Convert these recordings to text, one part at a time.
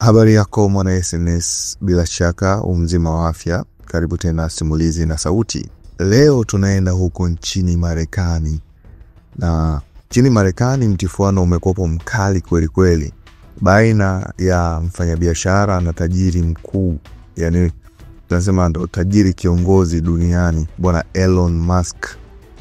Habari yako mwana SNS, bila shaka umzima wa afya. Karibu tena Simulizi na Sauti. Leo tunaenda huko nchini Marekani. Na nchini Marekani mtifuano umekuwa mkali kweli kweli baina ya mfanyabiashara na tajiri mkuu, yani tunasema ndo tajiri kiongozi duniani bwana Elon Musk,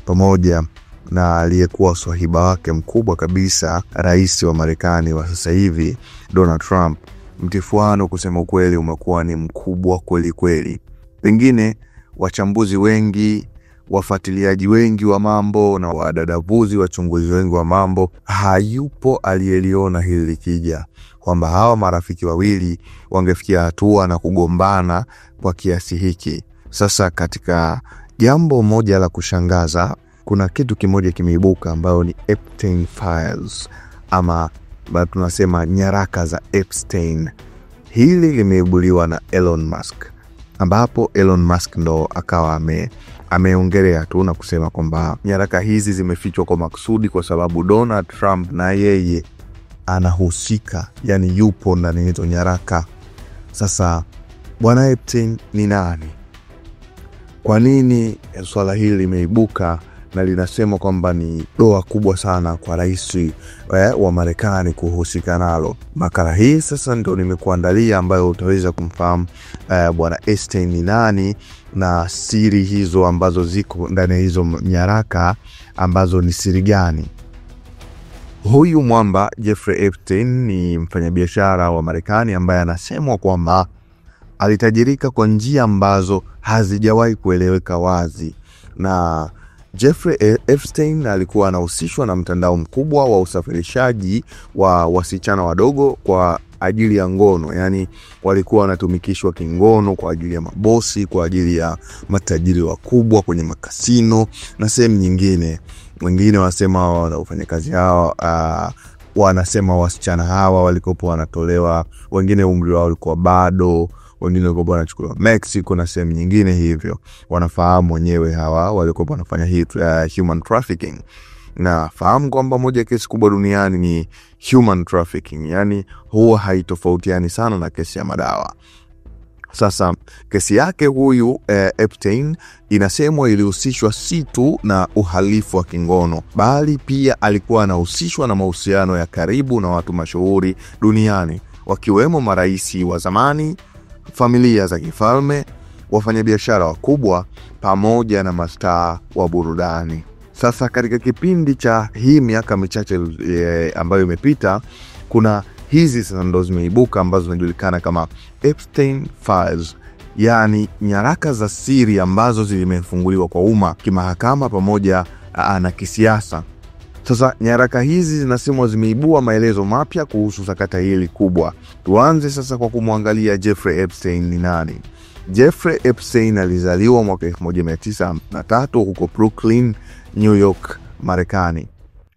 pamoja na aliyekuwa swahiba wake mkubwa kabisa, rais wa Marekani wa sasa hivi Donald Trump. Mtifuano kusema ukweli umekuwa ni mkubwa kweli kweli. Pengine wachambuzi wengi, wafuatiliaji wengi wa mambo na wadadavuzi, wachunguzi wengi wa mambo, hayupo aliyeliona hili likija, kwamba hawa marafiki wawili wangefikia hatua na kugombana kwa kiasi hiki. Sasa katika jambo moja la kushangaza, kuna kitu kimoja kimeibuka ambayo ni Epstein Files, ama tunasema nyaraka za Epstein. Hili limeibuliwa na Elon Musk, ambapo Elon Musk ndo akawa ameongelea tu na kusema kwamba nyaraka hizi zimefichwa kwa makusudi kwa sababu Donald Trump na yeye anahusika, yani yupo ndani ya hizo nyaraka. Sasa bwana Epstein ni nani? Kwa nini swala hili limeibuka na linasema kwamba ni doa kubwa sana kwa rais wa Marekani kuhusika nalo? Makala hii sasa ndio nimekuandalia, ambayo utaweza kumfahamu bwana Epstein ni nani na siri hizo ambazo ziko ndani ya hizo nyaraka ambazo ni siri gani. Huyu mwamba Jeffrey Epstein ni mfanyabiashara wa Marekani ambaye anasemwa kwamba alitajirika kwa njia ambazo hazijawahi kueleweka wazi. Na Jeffrey Epstein alikuwa anahusishwa na mtandao mkubwa wa usafirishaji wa wasichana wadogo kwa ajili ya ngono. Yani walikuwa wanatumikishwa kingono kwa ajili ya mabosi, kwa ajili ya matajiri wakubwa kwenye makasino na sehemu nyingine. Wengine wasema wanafanya kazi hao, wanasema wasichana hawa walikuwa wanatolewa, wengine umri wao ulikuwa bado, wengine walikuwa wanachukuliwa Mexico na sehemu nyingine hivyo. Wanafahamu wenyewe hawa walikuwa wanafanya hii human trafficking. Na fahamu kwamba moja kesi kubwa duniani ni human trafficking, yani huwa haitofautiani sana na kesi ya madawa. Sasa kesi yake huyu Epstein inasemwa ilihusishwa si tu na uhalifu wa kingono, bali pia alikuwa anahusishwa na mahusiano ya karibu na watu mashuhuri duniani, wakiwemo maraisi wa zamani, familia za kifalme, wafanyabiashara wakubwa, pamoja na mastaa wa burudani. Sasa katika kipindi cha hii miaka michache ambayo imepita, kuna hizi sasa ndo zimeibuka ambazo zinajulikana kama Epstein Files, yani nyaraka za siri ambazo zimefunguliwa kwa umma, kimahakama pamoja na kisiasa. Sasa nyaraka hizi zinasemwa zimeibua maelezo mapya kuhusu sakata hili kubwa. Tuanze sasa kwa kumwangalia Jeffrey Epstein ni nani. Jeffrey Epstein alizaliwa mwaka 1953 huko Brooklyn, New York, Marekani.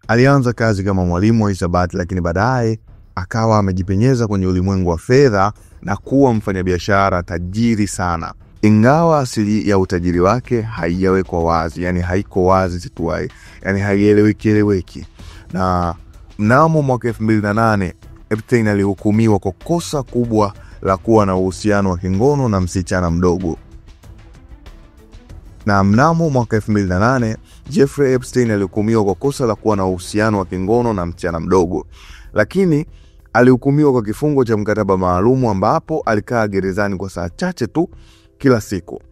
Alianza kazi kama mwalimu wa hisabati, lakini baadaye akawa amejipenyeza kwenye ulimwengu wa fedha na kuwa mfanyabiashara tajiri sana. Ingawa asili ya utajiri wake haijawekwa wazi, yani haiko wazi tu, yani haieleweki. Na mnamo mwaka 2008 Epstein alihukumiwa kwa kosa kubwa la kuwa na uhusiano wa kingono na msichana mdogo. Na mnamo mwaka 2008 Jeffrey Epstein alihukumiwa kwa kosa la kuwa na uhusiano wa kingono na msichana mdogo, lakini alihukumiwa kwa kifungo cha mkataba maalum ambapo alikaa gerezani kwa saa chache tu kila siku.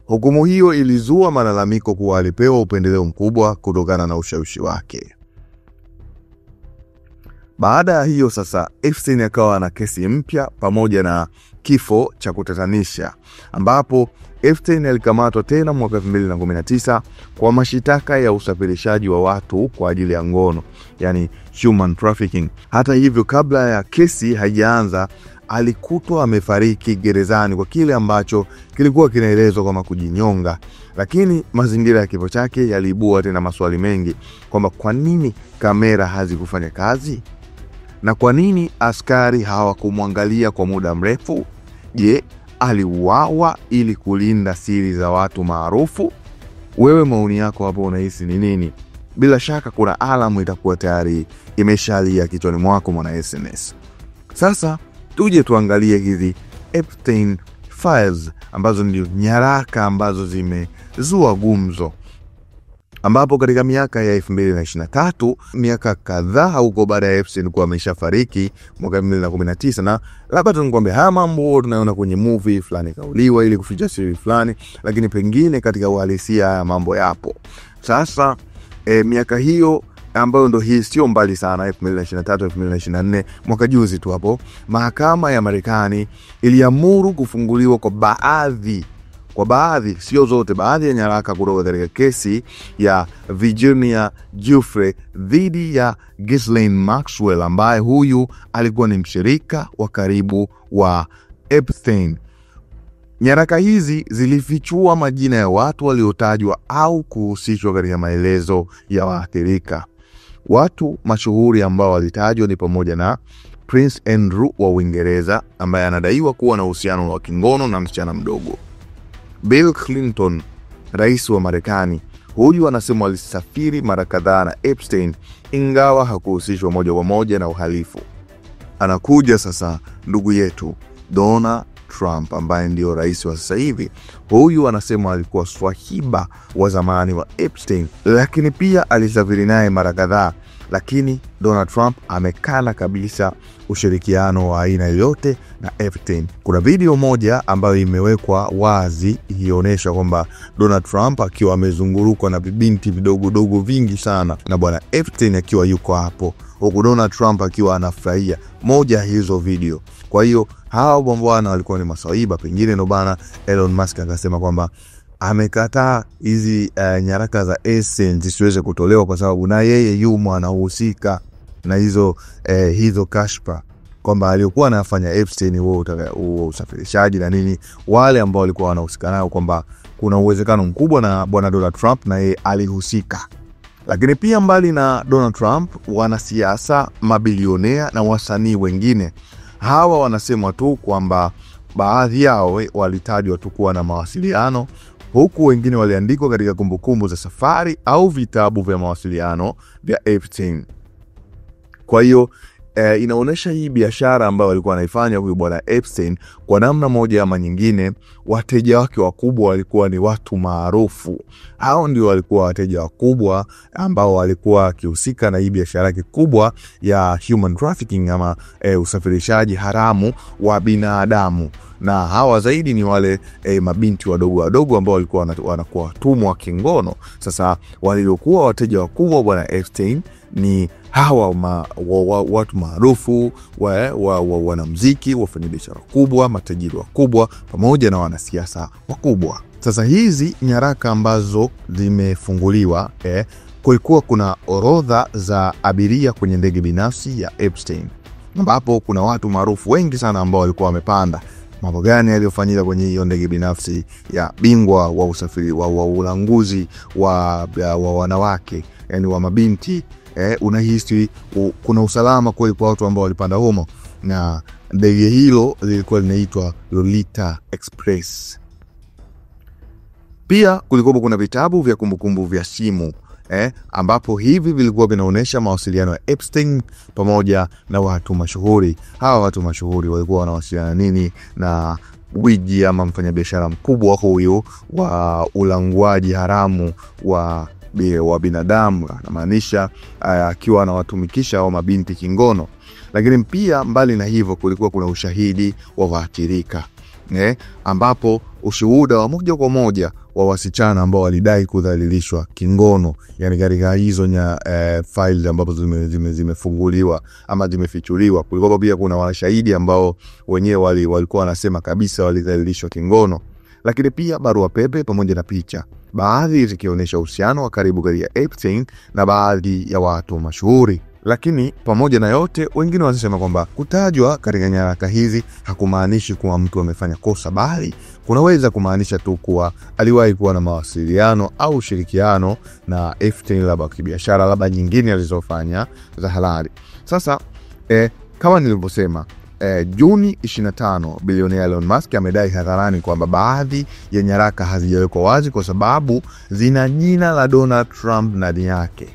Hukumu hiyo ilizua malalamiko kuwa alipewa upendeleo mkubwa kutokana na ushawishi wake. Baada ya hiyo sasa Epstein akawa na kesi mpya pamoja na kifo cha kutatanisha, ambapo Epstein alikamatwa tena mwaka 2019 kwa mashitaka ya usafirishaji wa watu kwa ajili ya ngono, yani human trafficking. Hata hivyo, kabla ya kesi haijaanza, alikutwa amefariki gerezani kwa kile ambacho kilikuwa kinaelezwa kama kujinyonga. Lakini mazingira ya kifo chake yaliibua tena maswali mengi, kwamba kwa nini kamera hazikufanya kazi? Na kwa nini askari hawakumwangalia kwa muda mrefu? Je, aliuawa ili kulinda siri za watu maarufu? Wewe maoni yako hapo unahisi ni nini? Bila shaka kuna alamu itakuwa tayari imeshalia kichwani mwako mwana SNS. Sasa tuje tuangalie hizi Epstein Files ambazo ndio nyaraka ambazo zimezua gumzo, ambapo katika miaka ya 2023, miaka kadhaa huko baada ya Epstein kuwa ameshafariki mwaka 2019, na labda tungekwambia haya mambo tunayoona kwenye movie fulani kauliwa ili kuficha siri fulani, lakini pengine katika uhalisia haya mambo yapo. Sasa miaka hiyo ambayo ndo hii sio mbali sana, 2023 2024, mwaka juzi tu hapo, mahakama ya Marekani iliamuru kufunguliwa kwa baadhi, sio zote, baadhi ya nyaraka kutoka katika kesi ya Virginia Giuffre dhidi ya Ghislaine Maxwell, ambaye huyu alikuwa ni mshirika wa karibu wa Epstein. Nyaraka hizi zilifichua majina ya watu waliotajwa au kuhusishwa katika maelezo ya waathirika. Watu mashuhuri ambao walitajwa ni pamoja na Prince Andrew wa Uingereza, ambaye anadaiwa kuwa na uhusiano wa kingono na msichana mdogo. Bill Clinton, rais wa Marekani, huyu anasema alisafiri mara kadhaa na Epstein ingawa hakuhusishwa moja kwa moja na uhalifu. Anakuja sasa ndugu yetu Donald Trump, ambaye ndio rais wa sasa hivi. Huyu anasema alikuwa swahiba wa zamani wa Epstein, lakini pia alisafiri naye mara kadhaa, lakini Donald Trump amekana kabisa ushirikiano wa aina yoyote na Epstein. Kuna video moja ambayo imewekwa wazi ikionyesha kwamba Donald Trump akiwa amezungurukwa na binti vidogo vingi sana na bwana Epstein akiwa yuko hapo, huku Donald Trump akiwa anafurahia moja hizo video. Kwa hiyo hao bwana walikuwa ni maswaiba. Pengine ndo bana Elon Musk akasema kwamba amekataa hizi nyaraka za Epstein zisiweze kutolewa kwa sababu na yeye yumo anahusika na hizo kashfa, kwamba alikuwa anafanya Epstein huo usafirishaji na nini, wale ambao walikuwa wanahusika nao, kwamba kuna uwezekano mkubwa na bwana Donald Trump na yeye alihusika. Lakini pia mbali na Donald Trump, wanasiasa, mabilionea na wasanii wengine, hawa wanasema tu kwamba baadhi yao walitajwa tu kuwa na mawasiliano, huku wengine waliandikwa katika kumbukumbu za safari au vitabu vya mawasiliano vya Epstein. Kwa hiyo inaonesha hii biashara ambayo alikuwa anaifanya huyu bwana Epstein, kwa namna moja ama nyingine, wateja wake wakubwa walikuwa ni watu maarufu. Hao ndio walikuwa wateja wakubwa ambao walikuwa wakihusika na hii biashara kubwa ya human trafficking, ama usafirishaji haramu wa binadamu. Na hawa zaidi ni wale mabinti wadogo ambao walikuwa wanakuwa watumwa kingono. Sasa waliokuwa wateja wakubwa bwana Epstein ni hawa watu maarufu, wanamuziki, wafanyabiashara kubwa, matajiri wakubwa, pamoja na wanasiasa wakubwa. Sasa hizi nyaraka ambazo zimefunguliwa, kulikuwa kuna orodha za abiria kwenye ndege binafsi ya Epstein, ambapo kuna watu maarufu wengi sana ambao walikuwa wamepanda. Mambo gani yaliyofanyika kwenye hiyo ndege binafsi ya bingwa wa usafiri wa ulanguzi wa wanawake, yani wa mabinti. Unahisi kuna usalama kweli kwa watu ambao walipanda humo, na ndege hilo lilikuwa linaitwa Lolita Express. Pia kulikuwa kuna vitabu vya kumbukumbu vya simu, ambapo hivi vilikuwa vinaonesha mawasiliano ya Epstein pamoja na watu mashuhuri. Hawa watu mashuhuri walikuwa wanawasiliana nini na gwiji ama mfanyabiashara mkubwa huyu wa ulanguaji haramu wa binadamu, anamaanisha akiwa anawatumikisha hao mabinti kingono. Lakini pia mbali na hivyo, kulikuwa kuna ushahidi wa waathirika, ambapo ushuhuda wa moja kwa moja wa wasichana ambao walidai kudhalilishwa kingono, yani katika hizo files ambazo zimefunguliwa ama zimefichuliwa. Kulikuwa pia kuna washahidi ambao wenyewe walikuwa wanasema kabisa walidhalilishwa kingono. Lakini pia barua pepe pamoja na picha, baadhi zikionyesha uhusiano wa karibu kati ya Epstein na baadhi ya watu mashuhuri. Lakini pamoja na yote, wengine wanasema kwamba kutajwa katika nyaraka hizi hakumaanishi kuwa mtu amefanya kosa, bali kunaweza kumaanisha tu kuwa aliwahi kuwa na mawasiliano au ushirikiano na Epstein, labda kibiashara, labda nyingine alizofanya za halali. Sasa kama nilivyosema, Juni 25, bilionea Elon Musk amedai hadharani kwamba baadhi ya nyaraka hazijawekwa wazi kwa sababu zina jina la Donald Trump ndani yake.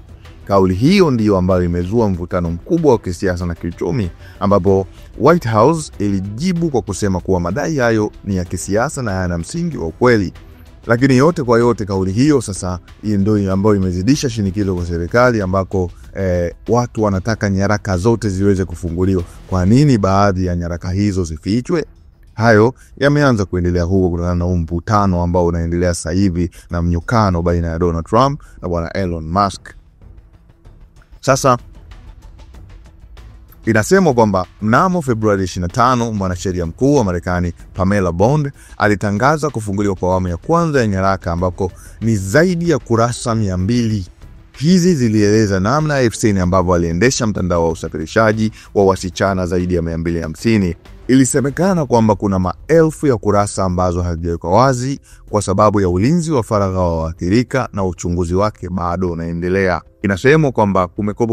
Kauli hiyo ndiyo ambayo imezua mvutano mkubwa wa kisiasa na kiuchumi, ambapo White House ilijibu kwa kusema kuwa madai hayo ni ya kisiasa na hayana msingi wa ukweli. Lakini yote kwa yote, kauli hiyo sasa ndio ambayo imezidisha shinikizo kwa serikali, ambako watu wanataka nyaraka zote ziweze kufunguliwa. Kwa nini baadhi ya nyaraka hizo zifichwe? Hayo yameanza kuendelea huko kutokana na mvutano ambao unaendelea sasa hivi na mnyukano baina ya Donald Trump na bwana Elon Musk. Sasa inasemwa kwamba mnamo Februari 25 mwanasheria mkuu wa Marekani Pamela Bond alitangaza kufunguliwa kwa awamu ya kwanza ya nyaraka, ambako ni zaidi ya kurasa 200. Hizi zilieleza namna Epstein ambavyo aliendesha mtandao wa usafirishaji wa wasichana zaidi ya 250. Ilisemekana kwamba kuna maelfu ya kurasa ambazo hazijawekwa wazi kwa sababu ya ulinzi wa faragha wa waathirika na uchunguzi wake bado unaendelea. Inasemwa kwamba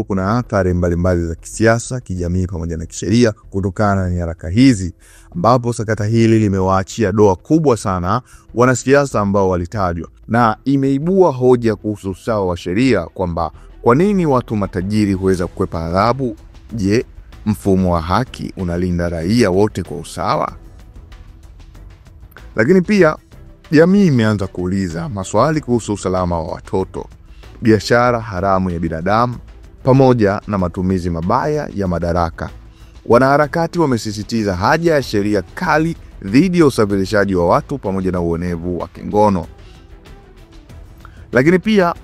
kuna athari mbalimbali za kisiasa, kijamii pamoja na kisheria kutokana na nyaraka hizi, ambapo sakata hili limewaachia doa kubwa sana wanasiasa ambao walitajwa, na imeibua hoja kuhusu usawa wa sheria, kwamba kwa nini watu matajiri huweza kukwepa adhabu? Je, mfumo wa haki unalinda raia wote kwa usawa? Lakini pia jamii imeanza kuuliza maswali kuhusu usalama wa watoto, biashara haramu ya binadamu pamoja na matumizi mabaya ya madaraka. Wanaharakati wamesisitiza haja ya sheria kali dhidi ya usafirishaji wa watu pamoja na uonevu wa kingono. Lakini pia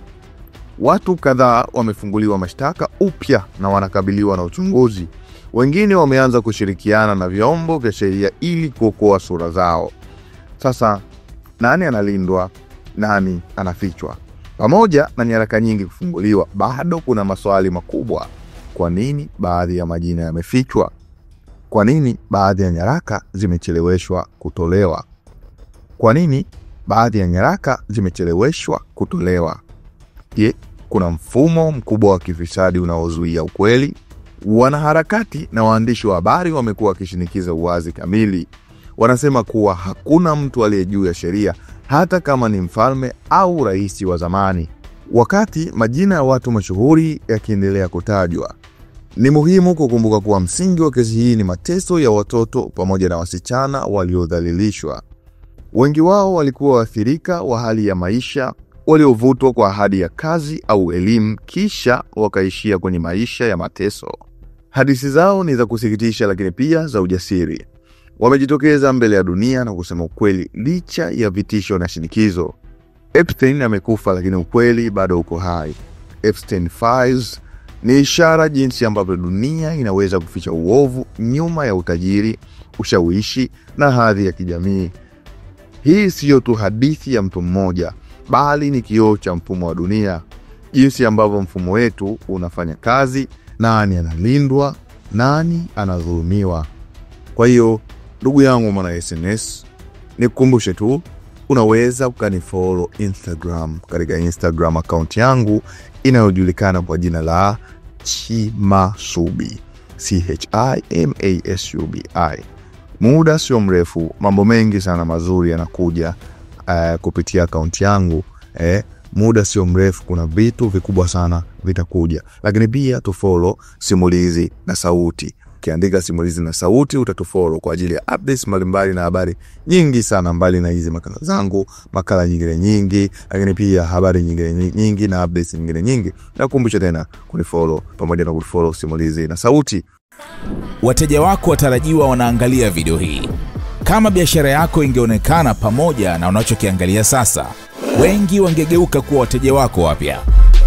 watu kadhaa wamefunguliwa mashtaka upya na wanakabiliwa na uchunguzi. Wengine wameanza kushirikiana na vyombo vya sheria ili kuokoa sura zao. Sasa nani analindwa, nani anafichwa? Pamoja na nyaraka nyingi kufunguliwa, bado kuna maswali makubwa. Kwa nini baadhi ya majina yamefichwa? Kwa nini baadhi ya nyaraka zimecheleweshwa kutolewa? Kwa nini baadhi ya nyaraka zimecheleweshwa kutolewa? Je, kuna mfumo mkubwa wa kifisadi unaozuia ukweli? Wanaharakati na waandishi wa habari wamekuwa wakishinikiza uwazi kamili. Wanasema kuwa hakuna mtu aliye juu ya sheria, hata kama ni mfalme au rais wa zamani. Wakati majina ya watu mashuhuri yakiendelea kutajwa, ni muhimu kukumbuka kuwa msingi wa kesi hii ni mateso ya watoto pamoja na wasichana waliodhalilishwa. Wengi wao walikuwa waathirika wa hali ya maisha, waliovutwa kwa ahadi ya kazi au elimu kisha wakaishia kwenye maisha ya mateso. Hadithi zao ni za kusikitisha, lakini pia za ujasiri. Wamejitokeza mbele ya dunia na kusema ukweli licha ya vitisho na shinikizo. Epstein amekufa, lakini ukweli bado uko hai. Epstein Files ni ishara jinsi ambavyo dunia inaweza kuficha uovu nyuma ya utajiri, ushawishi na hadhi ya kijamii. Hii siyo tu hadithi ya mtu mmoja, bali ni kioo cha mfumo wa dunia, jinsi ambavyo mfumo wetu unafanya kazi, nani analindwa, nani anadhulumiwa. Kwa hiyo ndugu yangu mwana SNS, nikukumbushe tu, unaweza ukanifollow Instagram katika Instagram account yangu inayojulikana kwa jina la Chimasubi, CHIMASUBI. Muda sio mrefu, mambo mengi sana mazuri yanakuja kupitia account yangu. Muda sio mrefu, kuna vitu vikubwa sana vitakuja. Lakini pia tufollow Simulizi na Sauti. Ukiandika Simulizi na Sauti utatufollow kwa ajili ya updates mbalimbali na habari nyingi sana, mbali na hizi makala zangu, makala nyingine nyingi, lakini pia habari nyingine nyingi na updates nyingine nyingi. Nakukumbusha tena kunifollow pamoja na kufollow Simulizi na Sauti. Wateja wako watarajiwa wanaangalia video hii. Kama biashara yako ingeonekana pamoja na unachokiangalia sasa, wengi wangegeuka kuwa wateja wako wapya.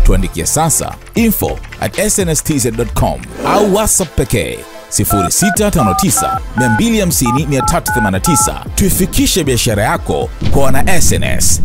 Tuandikie sasa info@snstz.com au WhatsApp pekee 0659 250 389. Tuifikishe biashara yako kwa wana SNS.